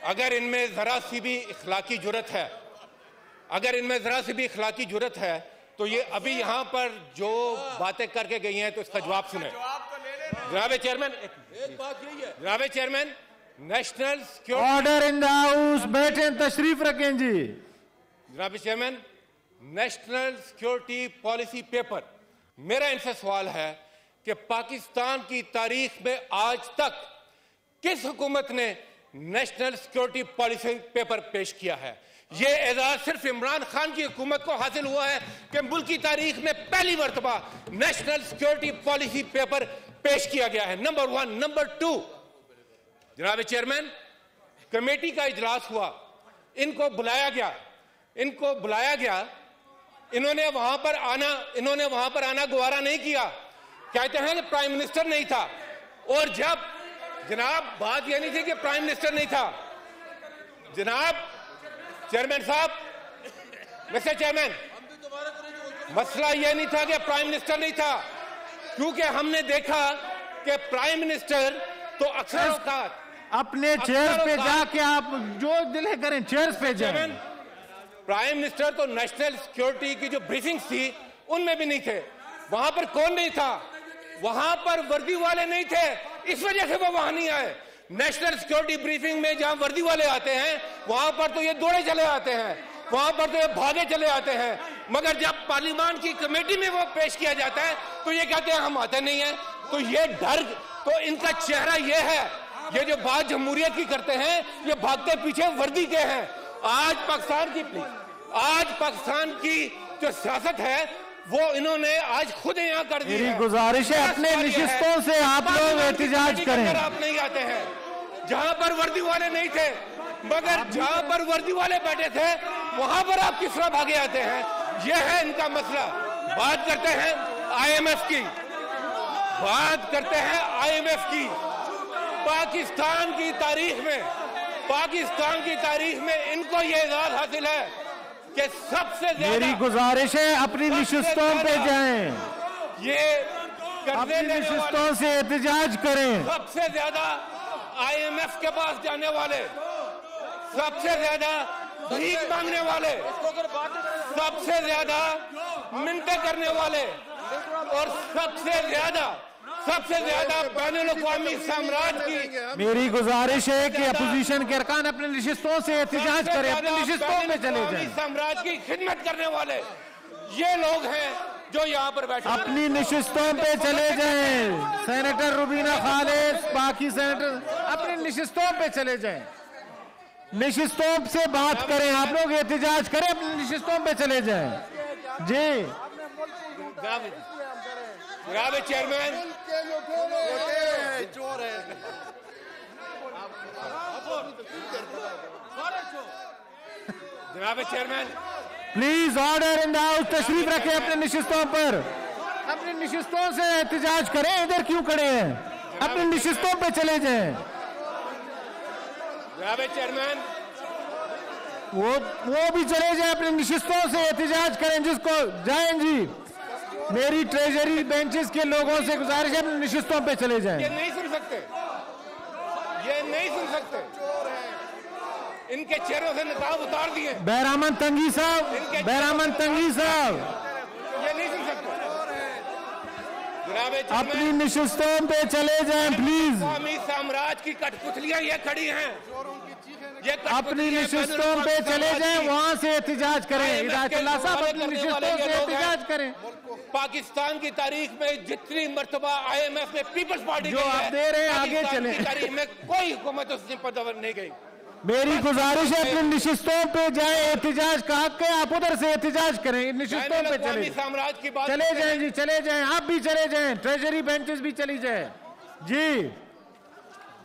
अगर इनमें जरा सी भी इखलाकी जुर्रत है, अगर इनमें जरा सी भी इखलाकी जुर्रत है तो ये अभी यहाँ पर जो बातें करके गई हैं तो इसका जवाब सुने। जनाब चेयरमैन, एक बात यही है, जनाब chairman, national security order in the house, बैठे तशरीफ रखें जी। जनाब chairman, national security policy paper, मेरा इनसे सवाल है कि पाकिस्तान की तारीख में आज तक किस हुकूमत ने नेशनल सिक्योरिटी पॉलिसी पेपर पेश किया है? ये एजाज सिर्फ इमरान खान की हुकूमत को हासिल हुआ है कि मुल्क की तारीख में पहली मर्तबा नेशनल सिक्योरिटी पॉलिसी पेपर पेश किया गया है। नंबर 1। नंबर 2, जनाब चेयरमैन, कमेटी का इजलास हुआ, इनको बुलाया गया, इन्होंने वहां पर आना गवारा नहीं किया, कहते हैं कि प्राइम मिनिस्टर नहीं था। और जब जनाब बात यह नहीं थी कि प्राइम मिनिस्टर नहीं था, जनाब चेयरमैन साहब, मिस्टर चेयरमैन, मसला यह नहीं था कि प्राइम मिनिस्टर नहीं था, क्योंकि हमने देखा कि प्राइम मिनिस्टर तो अक्सर औकात अपने चेयर पे जाके आप जो दिल है करें, चेयर्स पे जाएं। प्राइम मिनिस्टर तो नेशनल सिक्योरिटी की जो ब्रीफिंग थी उनमें भी नहीं थे। वहां पर कौन नहीं था? वहां पर वर्दी वाले नहीं थे, इस वजह से वो वहां नहीं आए। नेशनल सिक्योरिटी ब्रीफिंग में जहां वर्दी वाले आते हैं वहां पर तो ये दौड़े चले आते हैं, वहां पर तो ये भागे चले आते हैं, मगर जब पार्लियामान की कमेटी में वो पेश किया जाता है तो ये कहते हैं हम आते नहीं है। तो ये डर, तो इनका चेहरा ये है, ये जो बात जमहूरियत की करते हैं ये भागते पीछे वर्दी के हैं। आज पाकिस्तान की जो सियासत है वो इन्होंने आज खुद यहाँ कर दी है। मेरी गुजारिश है अपने निशिस्तों से आप लोग एहतिजाज करें। आप नहीं आते हैं जहाँ पर वर्दी वाले नहीं थे, मगर जहाँ पर वर्दी वाले बैठे थे वहां पर आप किस तरह भागे आते हैं? यह है इनका मसला। बात करते हैं IMF की, पाकिस्तान की तारीख में इनको यह एजाज हासिल है कि सबसे ज्यादा, मेरी गुजारिश है अपनी निशिस्तों पे जाएं, ये अपनी निशिस्तों से एहतिजाज करें। सबसे ज्यादा IMF के पास जाने वाले, सबसे ज्यादा भीख मांगने वाले, सबसे ज्यादा मिन्नतें करने वाले और सबसे ज्यादा बैनुल-अक़वामी साम्राज्य की, मेरी गुजारिश है कि अपोजिशन के अरकान अपने निशिस्तों से एहतिजाज करें, अपनी निशिस्तों में चले जाएं। साम्राज्य की खिदमत करने वाले ये लोग हैं जो यहाँ पर बैठे, अपनी निशिस्तों पे चले जाएं। सेनेटर रुबीना खालिद, बाकी सेनेटर अपनी निशिस्तों पे चले जाएं, निशिस्तों से बात करें, आप लोग एहतिजाज करें, अपनी निशिस्तों पे चले जाएं। जी जनाब चेयरमैन, जनाब chairman, please order in the house, तशरीफ रखें अपने निशिस्तों पर, अपनी निशिस्तों से एहतिजाज करें। इधर क्यों खड़े हैं? अपनी निशिस्तों पे चले जाएं। जनाब चेयरमैन, वो भी चले जाएं, अपनी निशिस्तों से एहतिजाज करें, जिसको जाएं जी। मेरी ट्रेजरी बेंचेस के लोगों से गुजारिश है अपनी निशिस्तों पे चले जाएं। ये नहीं सुन सकते, इनके चेहरों से निकाब उतार दिए। बैरामन तंगी साहब, ये नहीं सुन सकते। अपनी निशिस्तों पे चले जाएं प्लीज। अक़वामी साम्राज्य की कठपुतलियां ये खड़ी हैं, अपनी निशिस्तों पे चले जाएं, वहां से एहतिजाज करें। हिदायतुल्लाह साहब अपनी निशिस्तों से एहतिजाज करें। पाकिस्तान की तारीख में जितनी मर्तबा IMF में पीपल्स पार्टी जो आप दे रहे हैं आगे चले, तारीख में कोई हुकूमत उससे पदवर नहीं गई। मेरी गुजारिश है अपनी निशिस्तों पे जाए, एहतिजाज का हक है, आप उधर से एहतिजाज करें, निशिस्तों पे चले साम्राज्य की बात चले जाएं जी, चले जाएं, आप भी चले जाएं, ट्रेजरी बेंचेस भी चली जाए जी।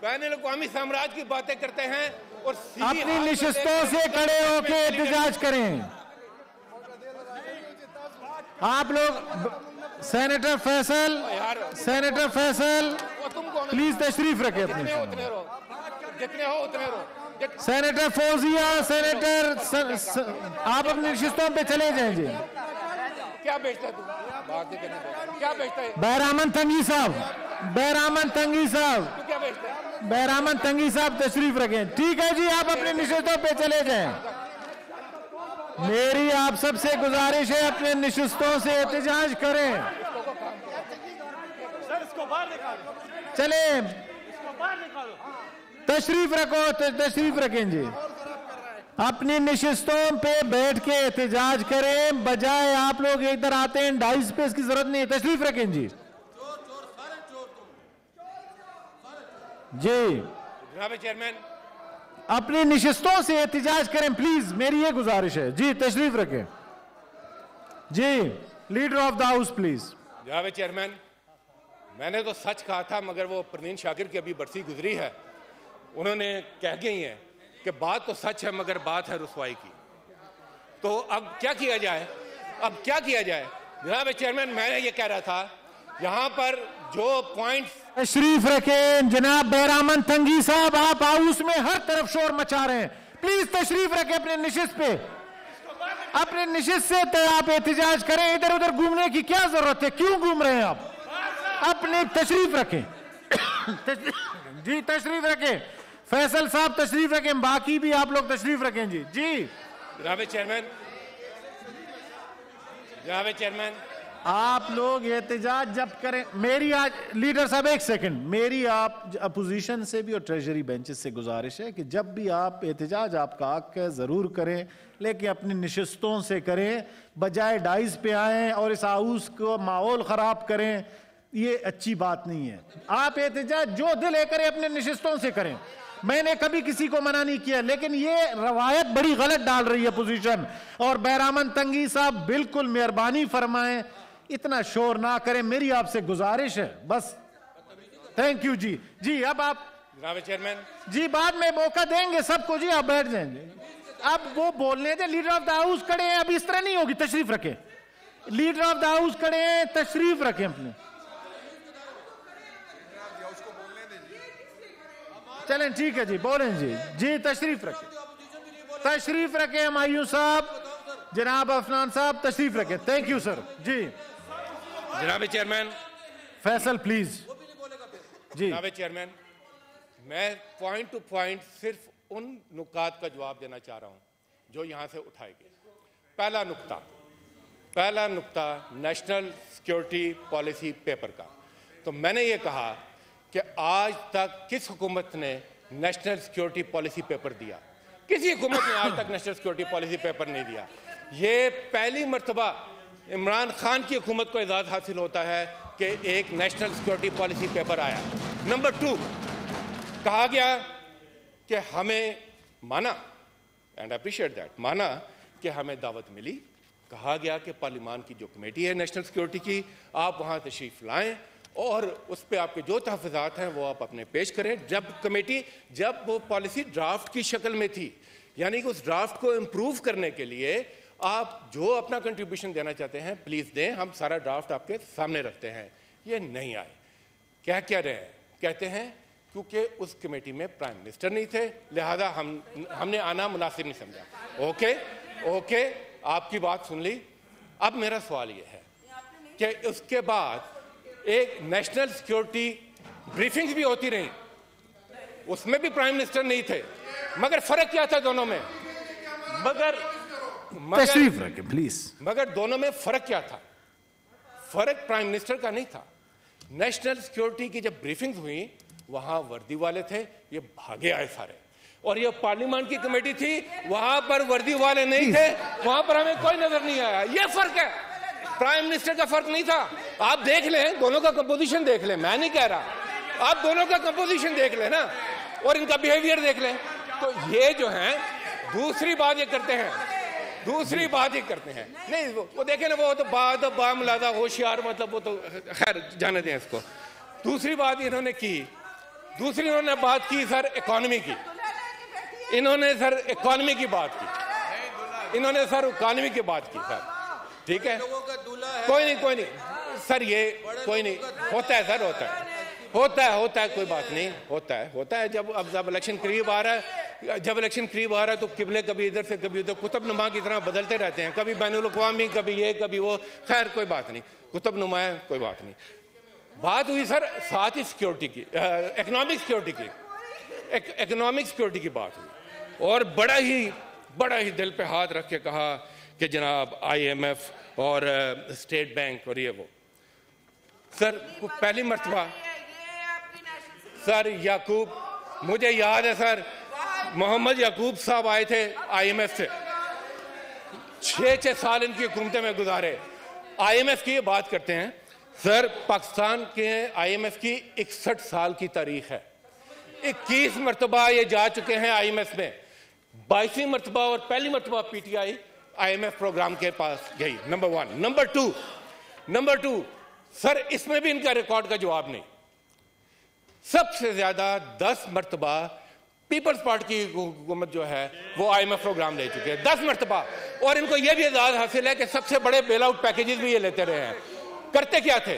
बैनुल-अक़वामी साम्राज्य की बातें करते हैं और अपनी निशिस्तों से खड़े होकर एहतिजाज करें। आप लोग सेनेटर फैसल प्लीज तशरीफ रखें अपने। जितने हो उतने रहो। सेनेटर फौजिया, आप अपनी निशिस्तों पे चले जाएं जी। क्या बेचता है तू? क्या बेचता है? बैरामन तंगी साहब, तू क्या बेचता बहरामन तंगी साहब तशरीफ रखें। ठीक है जी, आप अपने निशिस्तों पे चले जाएं। मेरी आप सबसे गुजारिश है, अपने निशिस्तों से एहतजाज करें। चले, तशरीफ रखो, तशरीफ रखें जी। अपनी निशिस्तों पे बैठ के एहतजाज करें, बजाय आप लोग इधर आते हैं। 2.5 स्पेस की जरूरत नहीं है, तशरीफ रखें जी। जी जनाब चेयरमैन, अपनी निशिस्तों से एहतजाज करें प्लीज, मेरी ये गुजारिश है जी। तशरीफ रखें जी। Leader of the house please. जनाब चेयरमैन, मैंने तो सच कहा था, मगर वो परवीन शाकिर की अभी बरसी गुजरी है, उन्होंने कह गई है कि बात तो सच है मगर बात है रुसवाई की। तो अब क्या किया जाए, अब क्या किया जाए? जनाब चेयरमैन, मैं ये कह रहा था, यहाँ पर जो पॉइंट्स। तशरीफ रखें जनाब बहरामन तंगी साहब, आप हाउस में हर तरफ शोर मचा रहे हैं। प्लीज तशरीफ रखें अपने निशिस्त पे, अपने निशिस्त से तो आप एहतजाज करें। इधर उधर घूमने की क्या जरूरत है, क्यों घूम रहे हैं आप? अपने तशरीफ रखें जी, तशरीफ रखें। फैसल साहब तशरीफ रखें, बाकी भी आप लोग तशरीफ रखें जी। जी जनाब चेयरमैन, जनाब चेयरमैन, आप लोग एहतजाज जब करें, मेरी आज लीडर साहब एक सेकंड, मेरी आप अपोजिशन से भी और ट्रेजरी बेंचेस से गुजारिश है कि जब भी आप एहतजाज, आपका हक है, जरूर करें, लेकिन अपनी निशिस्तों से करें, बजाय डाइस पे आए और इस हाउस को माहौल खराब करें। ये अच्छी बात नहीं है। आप एहतजाज जो दिल है करें, अपने निशिस्तों से करें। मैंने कभी किसी को मना नहीं किया, लेकिन ये रवायत बड़ी गलत डाल रही है पोजीशन। और बहरामन तंगी साहब बिल्कुल मेहरबानी फरमाएं, इतना शोर ना करें, मेरी आपसे गुजारिश है बस। थैंक यू जी। जी अब आप जनाब चेयरमैन जी, बाद में मौका देंगे सबको जी, आप बैठ जाएंगे। अब वो बोलने दे, लीडर ऑफ द हाउस खड़े हैं, अब इस तरह नहीं होगी। तशरीफ रखें, लीडर ऑफ द हाउस खड़े हैं, तशरीफ रखें अपने। चलें ठीक है जी, बोलें जी। जी तशरीफ रखें, तशरीफ रखें हमायूं साहब, जनाब अफनान साहब तशरीफ रखें। थैंक यू सर जी। जनाब चेयरमैन, फैसल प्लीज जी। जनाब चेयरमैन, मैं पॉइंट टू पॉइंट सिर्फ उन नुकात का जवाब देना चाह रहा हूं जो यहां से उठाए गए। पहला नुक्ता नेशनल सिक्योरिटी पॉलिसी पेपर का। तो मैंने ये कहा कि आज तक किस हुकूमत ने नेशनल सिक्योरिटी पॉलिसी पेपर दिया? किसी हुकूमत ने आज तक नेशनल सिक्योरिटी पॉलिसी पेपर नहीं दिया। ये पहली मर्तबा इमरान खान की हुकूमत को एजाज़ हासिल होता है कि एक नेशनल सिक्योरिटी पॉलिसी पेपर आया। नंबर 2, कहा गया कि हमें माना, एंड अप्रिशिएट दैट, माना कि हमें दावत मिली। कहा गया कि पार्लियामान की जो कमेटी है नेशनल सिक्योरिटी की, आप वहाँ तशरीफ़ लाएं और उस पर आपके जो तहफ़्फ़ुज़ात हैं वो आप अपने पेश करें। जब वो पॉलिसी ड्राफ्ट की शक्ल में थी, यानी कि उस ड्राफ्ट को इम्प्रूव करने के लिए आप जो अपना कंट्रीब्यूशन देना चाहते हैं प्लीज़ दें, हम सारा ड्राफ्ट आपके सामने रखते हैं। ये नहीं आए। क्या कह रहे हैं? कहते हैं क्योंकि उस कमेटी में प्राइम मिनिस्टर नहीं थे, लिहाजा हमने आना मुनासिब नहीं समझा। ओके, आपकी बात सुन ली। अब मेरा सवाल ये है कि उसके बाद एक नेशनल सिक्योरिटी ब्रीफिंग्स भी होती रही, उसमें भी प्राइम मिनिस्टर नहीं थे, मगर फर्क क्या था दोनों में? तशरीफ रखें प्लीज। मगर दोनों में फर्क क्या था? फर्क प्राइम मिनिस्टर का नहीं था। नेशनल सिक्योरिटी की जब ब्रीफिंग्स हुई, वहां वर्दी वाले थे, ये भागे आए सारे। और ये पार्लियामेंट की कमेटी थी, वहां पर वर्दी वाले नहीं थे, वहां पर हमें कोई नजर नहीं आया। ये फर्क है, प्राइम मिनिस्टर का फर्क नहीं था। आप देख लें, दोनों का कंपोजिशन देख लें, मैं नहीं कह रहा, आप दोनों का कंपोजिशन देख लें ना, और इनका बिहेवियर देख लें। तो ये जो है दूसरी बात ये करते हैं, नहीं वो देखें ना, वो तो बामुलादा होशियार, मतलब वो तो खैर जाने दें इसको। दूसरी बात इन्होंने बात की सर इकोनॉमी की। इन्होंने सर इकोनॉमी की बात की सर, ठीक है, कोई नहीं सर, ये कोई नहीं, होता है सर, होता है, कोई बात नहीं, होता है। जब इलेक्शन करीब आ रहा है तो किबले कभी इधर से कभी उधर कुतुब नुमा की तरह बदलते रहते हैं, कभी बैनुल अक़वामी, कभी ये कभी वो, खैर कोई बात नहीं, कुतुब नुमा है, कोई बात नहीं। बात हुई सर साथ ही सिक्योरिटी की, इकोनॉमिक सिक्योरिटी की, इकोनॉमिक सिक्योरिटी की बात हुई और बड़ा ही दिल पे हाथ रख के कहा कि जनाब IMF और स्टेट बैंक और ये वो। सर पहली मर्तबा सर याकूब, मुझे याद है सर, मोहम्मद याकूब साहब आए थे IMF से, 6 साल इनकी हुकूमतें में गुजारे। IMF की ये बात करते हैं सर, पाकिस्तान के IMF की 61 साल की तारीख है, 21 मरतबा ये जा चुके हैं IMF में, 22वीं मरतबा और पहली मरतबा PTI IMF प्रोग्राम के पास गई। नंबर 1। नंबर टू सर, इसमें भी इनका रिकॉर्ड का जवाब नहीं। सबसे ज्यादा 10 मरतबा पीपल्स पार्टी की हुकूमत जो है वो IMF प्रोग्राम ले चुके हैं, 10 मरतबा, और इनको यह भी एजाज हासिल है कि सबसे बड़े बेल आउट पैकेजेस भी ये लेते रहे हैं। करते क्या थे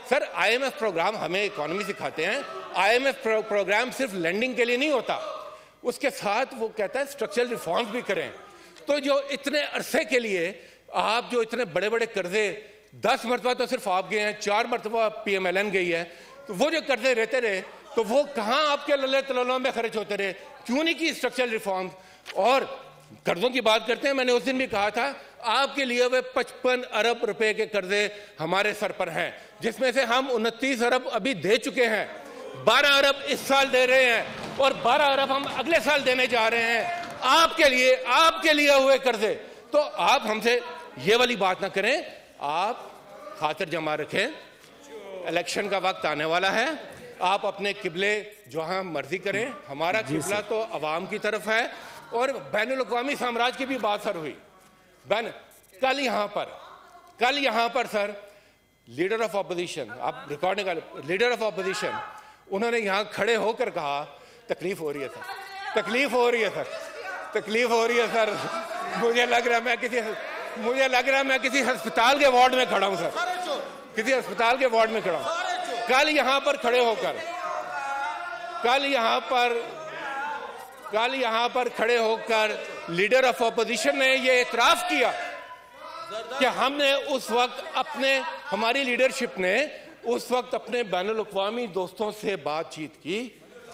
सर? IMF प्रोग्राम हमें इकोनॉमी सिखाते हैं। IMF प्रोग्राम सिर्फ लैंडिंग के लिए नहीं होता, उसके साथ वो कहता है स्ट्रक्चरल रिफॉर्म्स भी करें। तो जो इतने अरसे के लिए आप जो इतने बड़े बड़े कर्जे, 10 मरतबा तो सिर्फ आप गए हैं, 4 मरतबा PMLN गई है, तो वो जो कर्जे रहते रहे तो वो कहाँ आपके लल्ले तललों में खर्च होते रहे? क्यों नहीं की स्ट्रक्चरल रिफॉर्म्स? और कर्जों की बात करते हैं, मैंने उस दिन भी कहा था आपके लिए वे 55 अरब रुपए के कर्जे हमारे सर पर हैं, जिसमें से हम 29 अरब अभी दे चुके हैं, 12 अरब इस साल दे रहे हैं और 12 अरब हम अगले साल देने जा रहे हैं आपके लिए हुए कर्जे। तो आप हमसे ये वाली बात ना करें, आप खातिर जमा रखें, इलेक्शन का वक्त आने वाला है, आप अपने किबले जहां मर्जी करें, हमारा किबला तो अवाम की तरफ है। और बैनुल-अक़वामी साम्राज्य की भी बात सर हुई। कल यहाँ पर सर लीडर ऑफ ऑपोजिशन, आप रिकॉर्डिंग का लीडर ऑफ ऑपोजिशन, उन्होंने यहाँ खड़े होकर कहा तकलीफ हो रही है सर, तकलीफ हो रही है सर, मुझे लग रहा है मैं किसी अस्पताल के वार्ड में खड़ा हूँ सर, किसी अस्पताल के वार्ड में खड़ा हूँ। कल यहाँ पर खड़े होकर लीडर ऑफ ऑपोजिशन ने ये एतराफ किया कि हमने उस वक्त हमारी लीडरशिप ने उस वक्त अपने बैनुल-अक़वामी दोस्तों से बातचीत की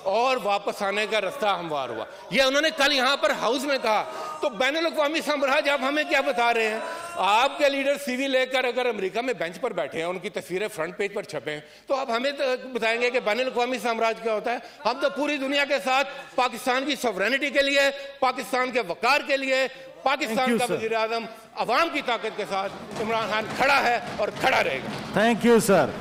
और वापस आने का रास्ता हमवार हुआ। ये उन्होंने कल यहाँ पर हाउस में कहा। तो बैनुल-अक़वामी साम्राज्य आप हमें क्या बता रहे हैं? आपके लीडर CV लेकर अगर अमेरिका में बेंच पर बैठे हैं, उनकी तस्वीरें फ्रंट पेज पर छपे हैं, तो आप हमें तो बताएंगे कि बैनुल-अक़वामी साम्राज्य क्या होता है? हम तो पूरी दुनिया के साथ पाकिस्तान की सॉवरेनिटी के लिए, पाकिस्तान के वकार के लिए, पाकिस्तान का वज़ीर-ए-आज़म अवाम की ताकत के साथ इमरान खान खड़ा है और खड़ा रहेगा। Thank you sir.